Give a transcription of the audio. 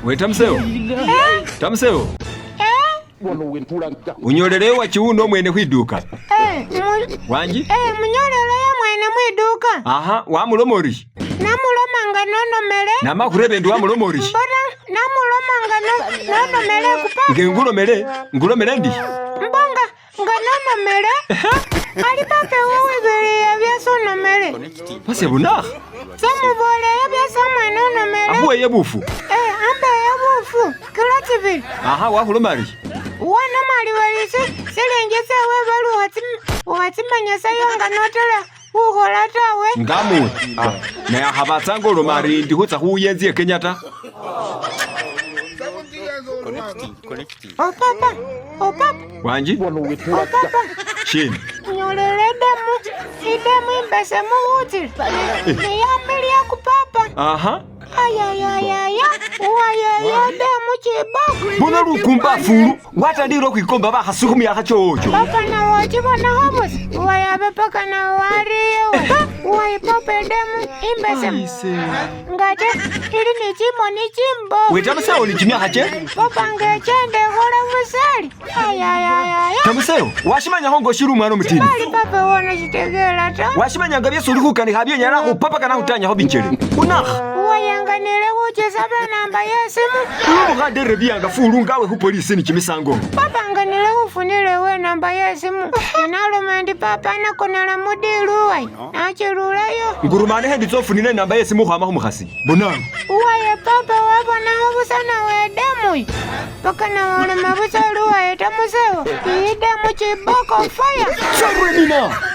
We Tamseo. Tamseo. Unyolelewa chiuno mwene kwiduka. Wanji? Munyolelewa mwene mwiduka. Aha, wamulomori. Namulomanga nonomele. Namakurebe ndi wamulomori. Mbona namulomanga nonomele kupapa. Ngulomele ndi. Mbonga nganonomele. Ali pape uwibili ya byaso nomele. Pase buna. Samuvole ya byaso mwene nonomele. Ahuwe yebufu. Ambe yebufu. Kilatibili. Aha, wakulomari. Wana mali walisi silengese webalu watimanya sayonga notela uhola tawe ngamu na habatsango lomari ndihutsa huyenzi Kenyatta. Papa Wanji? Papa Chini nyolele idemu imbese muhuti ni yambili ya kupapa. Aha Ayayayaya uwayaya demu chibaku Bona lukumba fulu watandiro kwikomba bahasukumi akachocho. Papa na wachibona hobos uwayabe paka na wariyo uwayipope demu imbese ngate ili ni chimbo We Tamseo ni chimya hache? Papa ngechende hole musali ayayayaya Tamseo washimanya hongo shiru mwana mutini bali papa wana chitegela ta washimanya ngabye sulikukani habye nyara kupapa kana kutanya hobinchele unakha uwayanganile uchisabe namba yesimu ugadere byanga fulu ngawe ku polisi ni chimisango. Papa nganile ufunile we namba yesimu nalomendi papa nakonela mudilu wai nachirulayo Ngurumane hendi tsofunile namba yesimu khama khumukhasi bonanga uwaye papa wabona hobusana we demu paka na wale mabusalu waye Tamseo idemu chiboko fire Sorry Nina